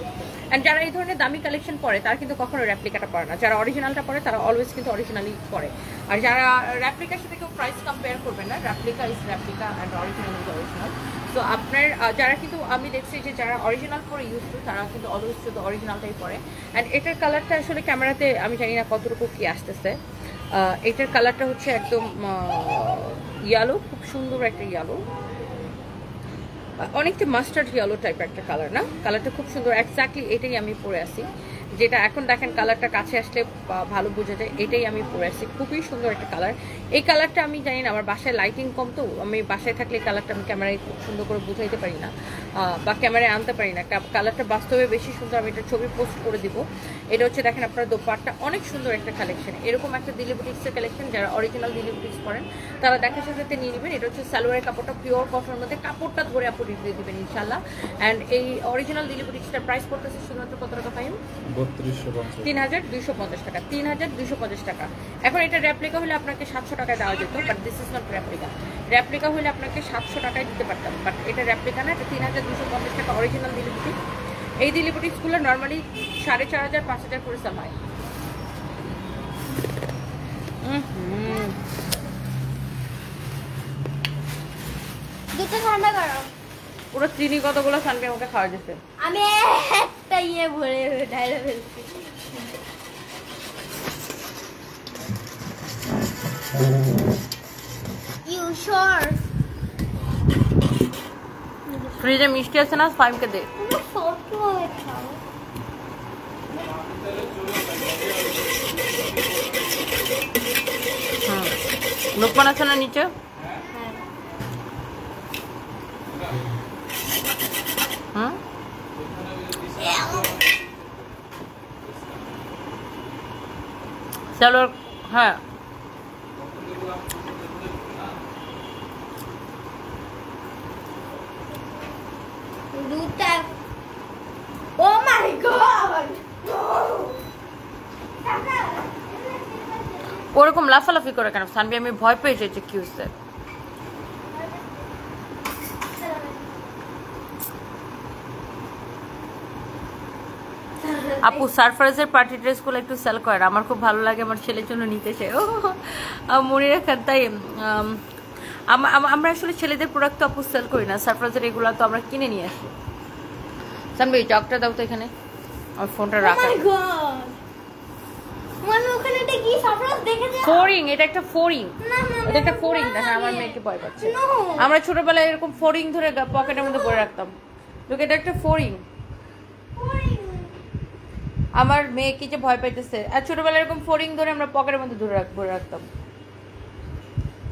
অ্যান্ড যারা এই ধরনের দামি কালেকশন পরে তারা কিন্তু কখনো র্যাপ্লিকাটা পরে না। যারা অরিজিনালটা পরে তারা অলওয়েজ কিন্তু অরিজিনালি পরে। আর যারা র্যাপ্লিকার সাথে কেউ প্রাইস কম্পেয়ার করবেন না, replica is replica and original is original. So আপনার যারা কিন্তু আমি দেখছি যে যারা অরিজিনাল পরে ইউজ করে তারা কিন্তু অলওয়েজ শুধু অরিজিনালটাই পরে। অ্যান্ড এটার কালারটা আসলে ক্যামেরাতে আমি জানি না কতটুকু কি আসতেছে। এটার কালারটা হচ্ছে একদম ইয়েলো, খুব সুন্দর একটা ইয়েলো, অনেকটা মাস্টার্ড ইয়েলো টাইপের একটা কালার না? কালারটা খুব সুন্দর। এক্স্যাক্টলি এটাই আমি পরে আছি, যেটা এখন দেখেন কালারটা কাছে আসলে ভালো বোঝা যায়। এটাই আমি পরে আছি, খুবই সুন্দর একটা কালার। এই কালারটা আমি জানি না, আমার বাসায় লাইটিং কম, তো আমি বাসায় থাকলে এই কালারটা আমি ক্যামেরায় খুব সুন্দর করে বুঝাইতে পারি না বা ক্যামেরায় আনতে পারি না। কালারটা বাস্তবে বেশি সুন্দর, আমি এটা ছবি পোস্ট করে দিব। এটা হচ্ছে দেখেন আপনার দোপাট্টা, অনেক সুন্দর একটা কালেকশন। এরকম একটা দিল্লি বুটিক্সের কালেকশন যারা অরিজিনাল দিল্লি বুটিক্স করেন তারা দেখার সাথে নিয়ে নেবেন। এটা হচ্ছে সালোয়ারের কাপড়টা পিওর কটনের মধ্যে, কাপড়টা ধরে আপনি রিভিউ দিবেন ইনশাল্লাহ। অ্যান্ড এই অরিজিনাল দিল্লি বুটিক্সটার প্রাইস পড়তেছে শুধুমাত্র কত টাকা পাইম? 3250 টাকা, 3250 টাকা। এখন এটা রেপ্লিকা হলে আপনাকে 700 টাকায় দেওয়া যেত, but this is not replica. Replica হলে আপনাকে 700 টাকায় দিতে পারতাম, বাট এটা রেপ্লিকা না, এটা 3250 টাকা অরিজিনাল দিলি বুটিক। এই দিলি বুটিকসগুলো নর্মালি 4500 5000 করে সেল হয়। দুটো ঠান্ডা করো। পুরো চিনি কতগুলো সানকে আমাকে খাওয়া যেতে। আমি একটা ইয়ে ভরে ঢাইলা ফেলছি। You sure? ফ্রিজে মিষ্টি আছে না, ফাইমকে দে। সফট হয়ে খাও। লোকমান আছে না নিচে? চলো, হ্যাঁ দুটা। ও মাই গড, ওরকম লাফালাফি করে কেন সানবি? আমি ভয় পেয়ে যাচ্ছি কি হচ্ছে। আপু সারফারাজের পার্টি ড্রেসগুলো একটু সেল করেন, আমার খুব ভালো লাগে, আমার ছেলের জন্য নিতে চাই। ও মনে রাখার, তাই আমরা আসলে ছেলেদের প্রোডাক্ট তো আপু সেল করি না, সারফারাজের এগুলো তো আমরা কিনে নিয়ে আসি। সানবি চকটা দাও তো এখানে, আমার ফোনটা রাখা। মানে ওখানে এটা কি সারপ্রাইজ দেখেছো? ফোরিং, এটা একটা ফোরিং, না না, এটা একটা ফোরিং। দেখেন আমার মেয়েকে ভয় পাচ্ছে। No. আমরা ছোটবেলায় এরকম ফোরিং ধরে পকেটের মধ্যে পরে রাখতাম। লোক, এটা একটা ফোরিং। আমার মেয়ে কি যে ভয় পাইতেছে। আর ছোটবেলায় এরকম ফোরিং ধরে আমরা পকেটের মধ্যে ধরে রাখতাম।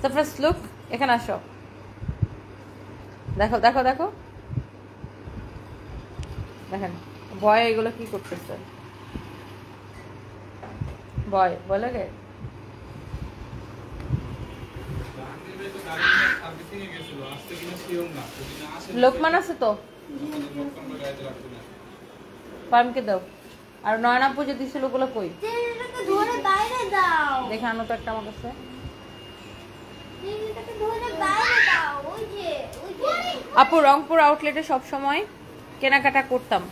সারফারাজ লুক, এখানে আসো, দেখো দেখো দেখো, দেখেন ভয় এগুলো কি করতেছে। ভয় ভয় লাগে। লোকমান আছে তো, পামকে দাও। আর নয়নাপু যে দিছিল ওগুলো কই? এটাকে ধরে বাইরে দাও। দেখে আনো তো একটা আমার কাছে। এটাকে ধরে বাইরে দাও। ওই যে আপু রংপুর আউটলেটে সব সময় কেনাকাটা করতাম।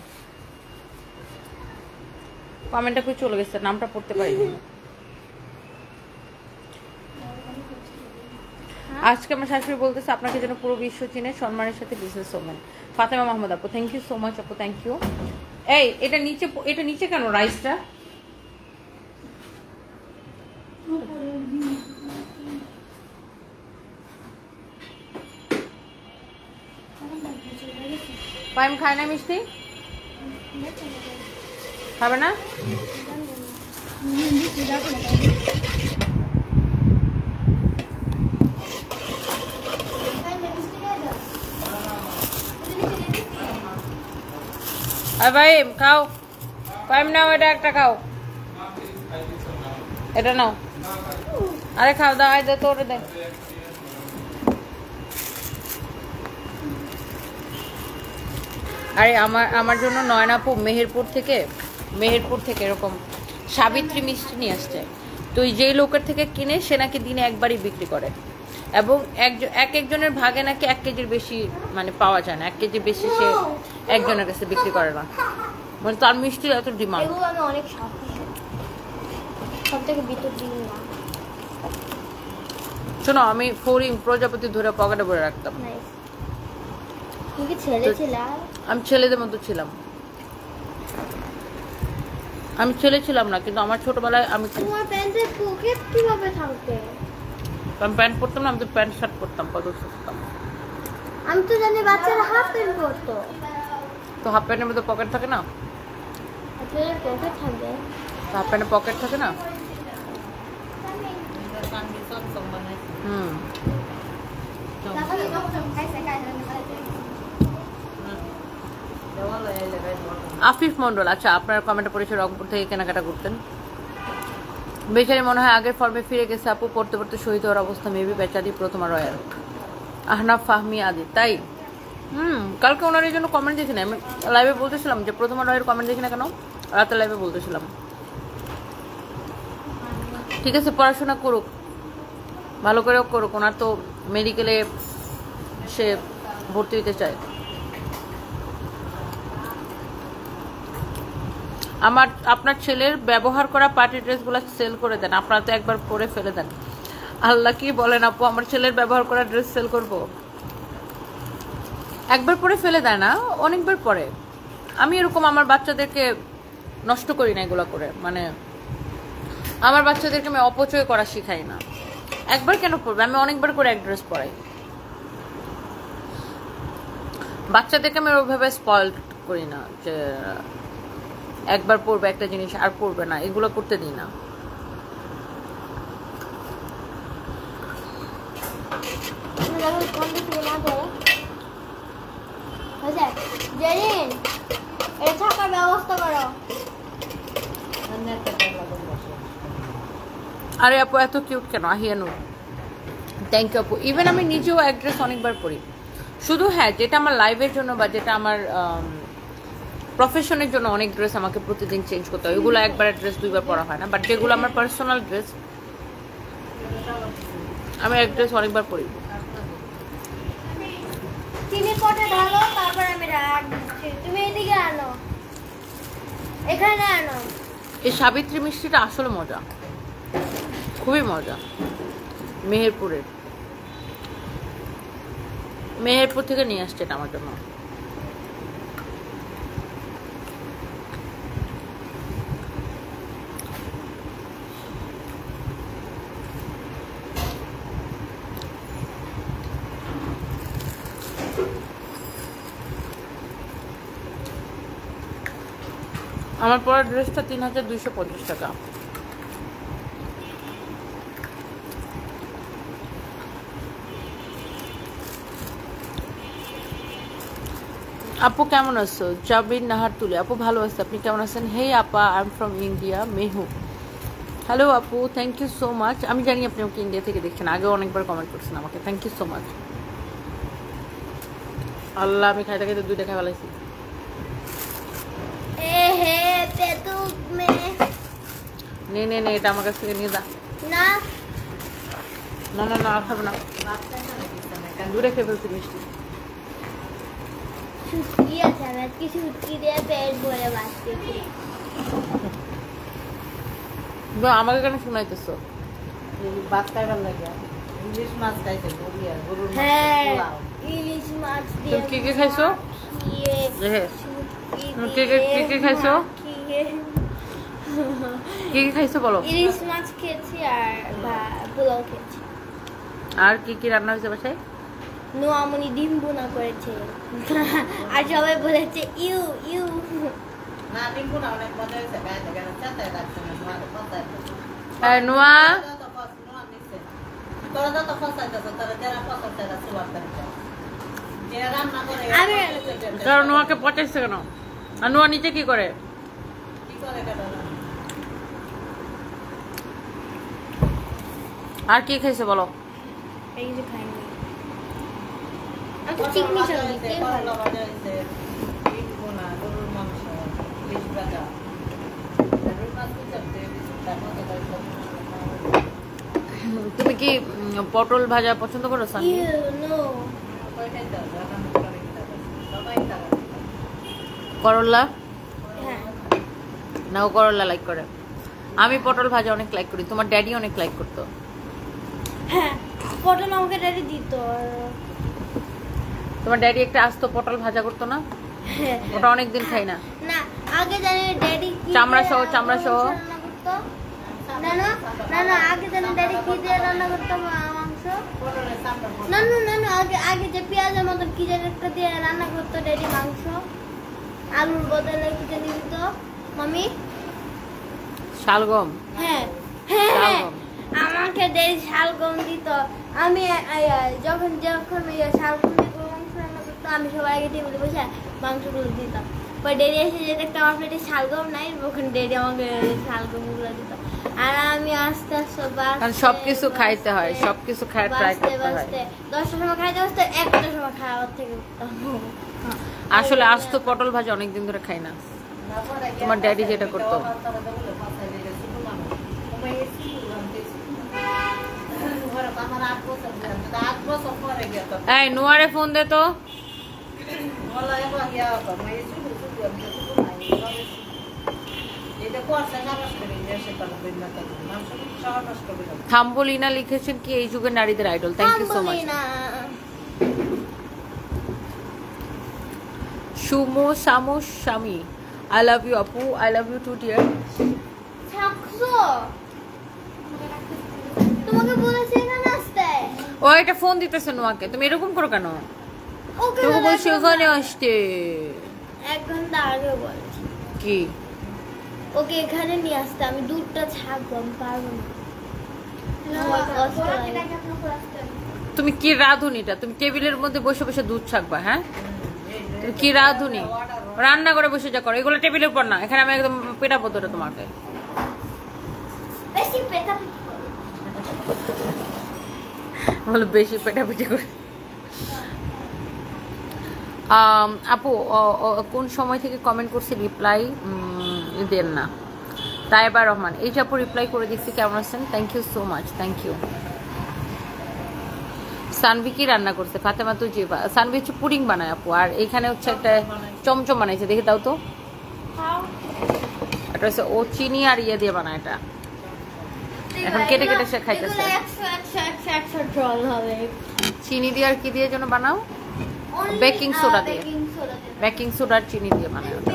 কমেন্টটা কই চলে গেছে, নামটা পড়তে পারিনি। আজকে আমার শাশুড়ি বলতেছে আপনাকে যেন পুরো বিশ্ব চিনে, সম্মানের সাথে বিজনেস ওম্যান। ফাতেমা মাহমুদ আপু, থ্যাংক ইউ সো মাচ আপু, থ্যাংক ইউ। এই এটা নিচে কেন রাইসটা? পাইম খায় না মিষ্টি? খাবে না? আর ভাই খাও, পাইম নাও, এটা একটা খাও, এটা নাও। আরে খাও, দাও, আয় দে তোরে দে। আরে আমার জন্য নয়নাপু মেহেরপুর থেকে এরকম সাবিত্রী মিষ্টি নিয়ে আসছে। তো যেই লোকের থেকে কিনে সে নাকি দিনে একবারই বিক্রি করে, এবং একজনের ভাগে নাকি 1 কেজির বেশি মানে পাওয়া যায় না, 1 কেজির বেশি সে একজনের কাছে বিক্রি করে না। মানে তার মিষ্টির এত ডিমান্ড। এগুলো আমি অনেক সাথে সবথেকে ভিতর দিন না। শোনো, আমি ফরিং প্রজাপতি ধরে পকেটে ভরে রাখতাম। তুমি কি ছেলে ছিলা? আমি ছেলেদের মতো ছিলাম। আমি ছেলে ছিলাম না, কিন্তু আমার ছোটবেলায় আমি প্যান্টের পকেট কিভাবে থাকতে? আমি প্যান্ট পরতাম না, আমি তো প্যান্ট শার্ট পরতাম, পরতাম। আমি তো জানি বাচ্চারা হাফ প্যান্ট পরতো। তো হাফ প্যান্টের মধ্যে পকেট থাকে না? আপনার পকেট থাকবে? হাফ প্যান্টে পকেট থাকে না? হুম। আফিফ মন্ডল, আচ্ছা আপনার কমেন্টে পড়েছে রংপুর থেকে কেনাকাটা করতেন। বেচারি মনে হয় আগের ফর্মে ফিরে গেছে আপু, পড়তে পড়তে শহীদ হওয়ার অবস্থা, মেবি বেচারি প্রথমা রয়্যাল। আহনাফ ফাহমি আদি, তাই? কালকে ওনার এই জন্য কমেন্ট দেখি না, আমি লাইভে বলতেছিলাম যে প্রথমা রয়ের কমেন্ট দেখি না কেন। রাতে লাইভে বলতেছিলাম। ঠিক আছে, পড়াশোনা করুক, ভালো করেও করুক। ওনার তো মেডিকেলে সে ভর্তি হতে চায়। আপনার ছেলের ব্যবহার করা পার্টি ড্রেসগুলো সেল করে দেন। আপনারা তো একবার পরে ফেলে দেন। আল্লাহ কি বলেন আপু, আমার ছেলের ব্যবহার করা ড্রেস সেল করব? একবার পরে ফেলে দেয় না, অনেকবার পরে। আমি এরকম আমার বাচ্চাদেরকে নষ্ট করি না এগুলো করে, মানে আমার বাচ্চাদেরকে আমি অপচয় করা শিখাই না। একবার কেন পরবে, আমি অনেকবার করে এক ড্রেস পরাই। বাচ্চাদেরকে আমি ওইভাবে স্পয়েল করি না যে একবার পরবে একটা জিনিস আর পরবে না, এগুলো করতে দিই না। ব্যবস্থা করো। আরে আপু এত কিউট কেন, আহিয়ানুর থ্যাংক ইউ আপু। ইভেন আমি নিজেও এক ড্রেস অনেকবার পরি, শুধু হ্যাঁ যেটা আমার লাইভের জন্য বা যেটা আমার প্রফেশনের জন্য অনেক ড্রেস আমাকে প্রতিদিন চেঞ্জ করতে হয়, ওইগুলো একবার ড্রেস দুইবার পরা হয় না। বাট যেগুলো আমার পার্সোনাল ড্রেস আমি এক ড্রেস অনেকবার পরি। চিনি পটে ঢালো, তারপর আমি রাখ দিচ্ছি। তুমি এদিকে আনো, এখানে আনো। এই সাবিত্রী মিষ্টিটা আসলে মজা, খুবই মজা। মেহেরপুর থেকে নিয়ে আসছে এটা আমার জন্য। আমার পরা ড্রেসটা 3250 টাকা। আপু কেমন আছো? জাবির নাহার তুলে আপু ভালো আছে, আপনি কেমন আছেন? হেই আপা, I am from India, মেহু। Hello আপু, থ্যাংক ইউ সো মাচ। আমি জানি আপনি আমাকে ইন্ডিয়া থেকে দেখছেন, আগেও অনেকবার কমেন্ট করছেন আমাকে, থ্যাংক ইউ সো মাচ। আল্লাহ, আমি খাইতে খাইতে 2টা খাই ফেলাইছি। নে এটা আমার কাছ থেকে নিয়ে যা। না না না না, আর খাবে না, 2টা খেয়ে ফেলছি মিষ্টি। সুটকি আছে, আমি আজকে সুটকি দিয়ে পেট ভরে বাঁচতেছি। আমাকে কেন শুনাইতেছো? হ্যাঁ, ইলিশ মাছ দিয়ে কি কি খাইছো? কি খাইছো? কি কি খাইছো বলো? ইলিশ মাছ খেয়েছি আর পোলাও খেয়েছি। আর কি কি রান্না হয়েছে বাসায়? নোয়ামনি ডিম বোনা করেছে আর সবাই বলেছে ইউ ইউ। না ডিম বোনা অনেক মজা হয়েছে, গায়ে গায়ে চাটাই লাগছে না, নোয়াতে ফসাই। নোয়া তোরা তো ফসাইতেছ, তোরা যারা ফসাইতে আছে ওয়াটারটা এরা রান্না করে। কারণ নোয়াকে পচাইছে কেন? আর নোয়া নিচে কি করে? কি করে কেন? আর কি খাইছে বলো? এই কিছু খাইনি। আমি চিকনি চাউমিন খেয়ে ভালো। মজা হয়েছে, ডিম বোনা, গরুর মাংস, ইলিশ ভাজা, গরুর মাছ কুচাতে তুমি কি পটল ভাজা পছন্দ করো সানি? You know. করলা? হ্যাঁ না, ও করলা লাইক করে। আমি পটল ভাজা অনেক লাইক করি, তোমার ড্যাডি অনেক লাইক করতো। হ্যাঁ, পটল আমাকে ড্যাডি দিত। তোমার ড্যাডি একটা আস্ত পটল ভাজা করতো না? ওটা অনেকদিন খাই না। না, আগে জানি ড্যাডি কি চামড়া সহ চামড়া সহ রান্না করতো। না না না না, আগে জানি ড্যাডি কি দিয়ে রান্না করতো মাংস। না না না না, আগে যে পেঁয়াজের মতো কি যেন একটা দিয়ে রান্না করতো ড্যাডি মাংস, আলুর বদলে কি জানি দিত মামি। শালগম? হ্যাঁ হ্যাঁ হ্যাঁ, শালগম। আমাকে ড্যাডি শালগম দিত। আমি যখন যখন শালগম দিয়ে গরু মাংস রান্না করতো, আমি সবার আগে টেবিলে বসে মাংসগুলো দিতাম। পরে ড্যাডি এসে যে দেখতাম আমার প্লেটে শালগম নাই, তখন ড্যাডি আমাকে শালগমগুলো দিত। আর আমি আস্তে আস্তে সবকিছু খাইতে হয়, সবকিছু খায় ট্রাই করতে হয়। 10টার সময় খাইতে বসতে 1টার সময় খাওয়ার থেকে আসলে আস্ত পটল ভাজা অনেকদিন ধরে খাই না। তোমার ড্যাডি যেটা করতো। এই নোয়ারে ফোন দে তো। থাম্বলিনা লিখেছেন কি এই যুগের নারীদের আইডল। Thank you so much. সুমো সামো স্বামী, আই লাভ ইউ আপু, I love you too dear. তোমাকে বলেছি এখানে আসতে। ও এটা ফোন দিতেছে নোয়াকে, তুমি এরকম করো কেন? ওকে তোকে বলছি ওখানে আসতে। 1 ঘন্টা আগে বলেছি কি ওকে এখানে নিয়ে আসতে, আমি দুধটা ছাড়বো, আমি পারবো না। আমার কষ্ট লাগে। তুমি কি রাঁধুনিটা? তুমি টেবিলের মধ্যে বসে বসে দুধ ছাকবা? হ্যাঁ তুমি কি রাঁধুনি? রান্না করে বসে যা করো, এগুলো টেবিলের উপর না। এখানে আমি একদম পেটাবো তোটা তোমাকে। বেশি পেটাপিটি করো। বলো বেশি পেটাপিটি করে। আপু কোন সময় থেকে কমেন্ট করছি রিপ্লাই দেন না? তাইবা রহমান, এই যে আপু রিপ্লাই করে দিচ্ছি, কেমন আছেন? Thank you so much, thank you. Sanvi কি রান্না করছে? ফাতেমা তো যে সানভি হচ্ছে পুডিং বানায় আপু, আর এখানে হচ্ছে একটা চমচম বানাইছে, দেখে দাও তো। এটা হচ্ছে ও চিনি আর ইয়ে দিয়ে বানায়, এটা এখন কেটে কেটে সে খাইতেছে। 100 ট্রল হবে। চিনি দিয়ে আর কি দিয়ে যেন বানাও? বেকিং সোডা দিয়ে। বেকিং সোডা চিনি দিয়ে বানায় ওটা।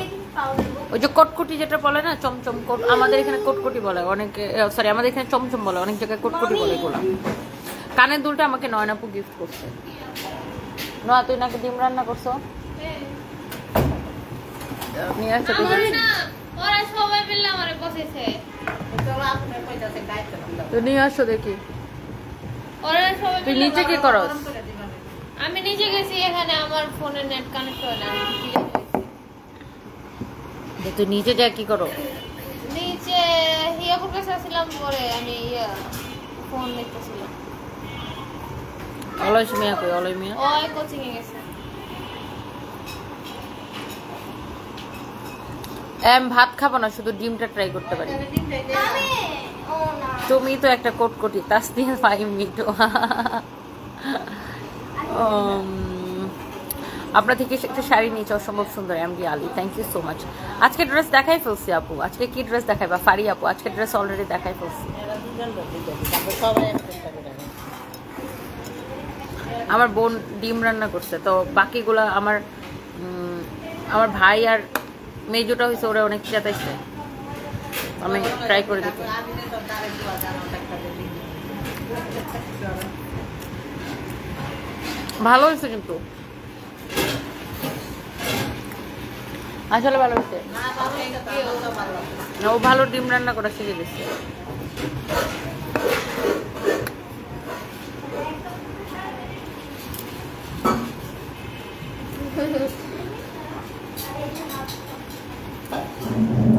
ওই যে কটকটি যেটা বলে না, চমচম, আমাদের এখানে কটকটি বলে, অনেকে সরি আমাদের এখানে চমচম বলে, অনেক জায়গায় কটকটি বলে এগুলো। কানের দুলটা আমাকে নয়নাপু গিফট করছে। নয়া তুই নাকি ডিম রান্না করছো? নিয়ে আসো ওরা সবাই মিলে আমারে বসেছে। তো নিয়ে আসো দেখি। ওরা সবাই তুই নিচে কি করস? আমি নিচে গেছি, এখানে আমার ফোনে নেট কানেক্ট হয় না। তুই নিচে যা কি করো? নিচে হিয়াপুর কাছে আসছিলাম, পরে আমি ফোন দেখতেছিলাম। অলয় মিয়া কই? অলয় মিয়া ওই কোচিং এ গেছে। ভাত খাবো না, শুধু ডিমটা ট্রাই করতে পারি। তুমি তো একটা কোটকটি। তাসনিয়া 5 মিনিট। আপনার থেকে একটা শাড়ি নিয়েছে, অসম্ভব সুন্দর, MD Ali, thank you so much. আজকে ড্রেস দেখাই ফেলছি আপু। আজকে কি ড্রেস দেখাইবা? ফারি আপু আজকে ড্রেস অলরেডি দেখাই ফেলছি। আমার বোন ডিম রান্না করছে, তো বাকিগুলা আমার ভাই আর মেজোটা হয়েছে, ওরা অনেক চেতাইছে, আমি ট্রাই করে দিতে। ভালো হয়েছে কিন্তু, আসলে ভালো হয়েছে। ও ভালো ডিম রান্না করা শিখে গেছে।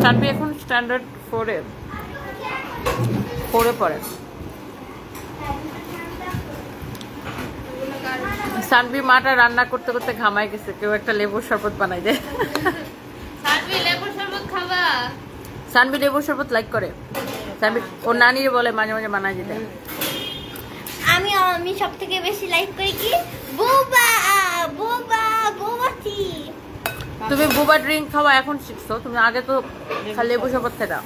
সানভি এখন স্ট্যান্ডার্ড 4-এ পড়ে। সানভি মাটা রান্না করতে করতে ঘামায় গেছে, কেউ একটা লেবুর শরবত বানাই দেয়। সানভি লেবুর শরবত খাবা? সানভি লেবুর শরবত লাইক করে। সানভি ওর নানিরে বলে মাঝে মাঝে বানাই দিতে। আমি সব থেকে বেশি লাইক করি কি বুবা গোবাতি। তুমি বুবা ড্রিঙ্ক খাওয়া এখন শিখছো, তুমি আগে তো খালি লেবু শরবত খেতা।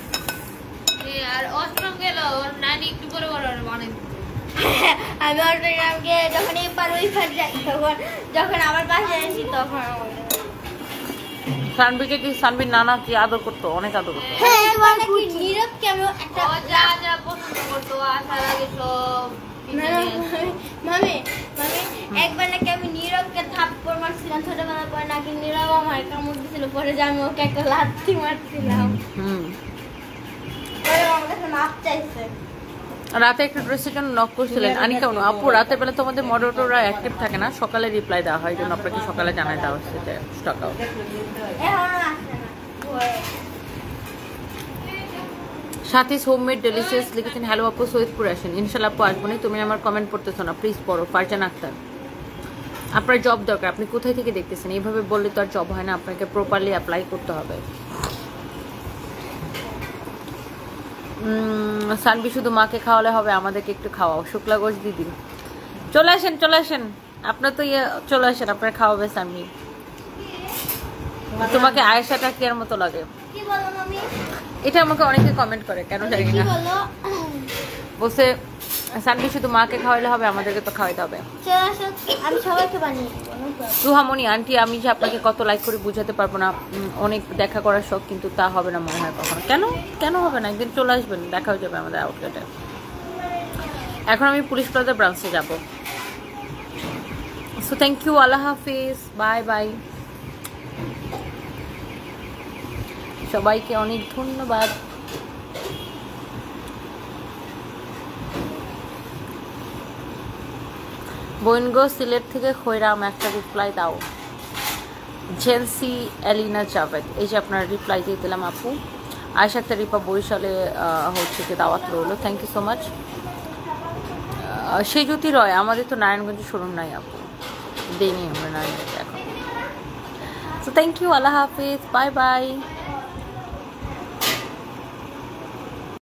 আর অষ্টম গেল, ওর নানি একটু বড় বড় বানাই। আমি অষ্টমকে যখন এপার ওই পার যাই, যখন আমার পাশে আসি তখন সানভিকে কি সানভির নানা কি আদর করতো? অনেক আদর করতো। হ্যাঁ, মানে কি নীরব কেমন একটা যা যা পছন্দ করতো, আসার আগে সব মামি একবার নাকি আমি নীরবকে থাপ্পড় মারছিলাম ছোটবেলার, পরে নাকি নীরব আমার কামড় দিছিল, পরে যে আমি ওকে একটা লাথি মারছিলাম। পরে আমার কাছে মাপ চাইছে। রাতে একটা ড্রেসের জন্য নক করছিলেন আনিকা আপু। রাতের বেলা তোমাদের মডারেটররা অ্যাক্টিভ থাকে না, সকালে রিপ্লাই দেওয়া হয়, এই জন্য আপনাকে সকালে জানাই দেওয়া হচ্ছে যে stock out. Sathi's homemade delicious লিখেছেন, হ্যালো আপু, সৈয়দপুরে আসেন। ইনশাল্লাহ আপু আসবো না, তুমি আমার কমেন্ট পড়তেছো না, প্লিজ পড়ো। ফারজান আক্তার, আপনার জব দরকার, আপনি কোথায় থেকে দেখতেছেন? এইভাবে বললে তো আর জব হয় না, আপনাকে প্রপারলি অ্যাপ্লাই করতে হবে। সানবি শুধু মাকে খাওয়ালে হবে, আমাদেরকে একটু খাওয়াও। শুক্লা ঘোষ দিদি চলে আসেন, আপনার তো চলে আসেন, আপনার খাওয়াবে সানবি। তোমাকে আয়েশা টাকিয়ার মতো লাগে। কি বলো মামি? এটা আমাকে অনেকে কমেন্ট করে, কেন জানি কি না, বলো? বলছে সানবি শুধু মাকে খাওয়াইলে হবে, আমাদেরকে তো খাওয়াইতে হবে। চলে আসো, আমি সবাইকে বানিয়ে দেবো, no problem। রুহামণি আন্টি, আমি যে আপনাকে কত লাইক করে বুঝাতে পারবো না, অনেক দেখা করার শখ, কিন্তু তা হবে না মনে হয় কখনো। কেন হবে না? একদিন চলে আসবেন, দেখা হয়ে যাবে আমাদের আউটলেটে। এখন আমি পুলিশ প্লাজা ব্রাঞ্চে যাব। সো থ্যাংক ইউ, আল্লাহ হাফিজ, বাই বাই। সবাইকে অনেক ধন্যবাদ। বইনগো সিলেট থেকে খৈরাম, একটা রিপ্লাই দাও। জেন্সি এলিনা জাভেদ, এই যে আপনার রিপ্লাই দিয়ে দিলাম আপু। আয়েশা আক্তার রিপা বরিশালে হচ্ছে যে দাওয়াত রইলো, থ্যাংক ইউ সো মাচ। সেই জ্যোতি রয়, আমাদের তো নারায়ণগঞ্জে শোরুম নাই আপু, দেইনি আমরা নারায়ণগঞ্জে এখন। সো থ্যাংক ইউ, আল্লাহ হাফিজ, বাই বাই।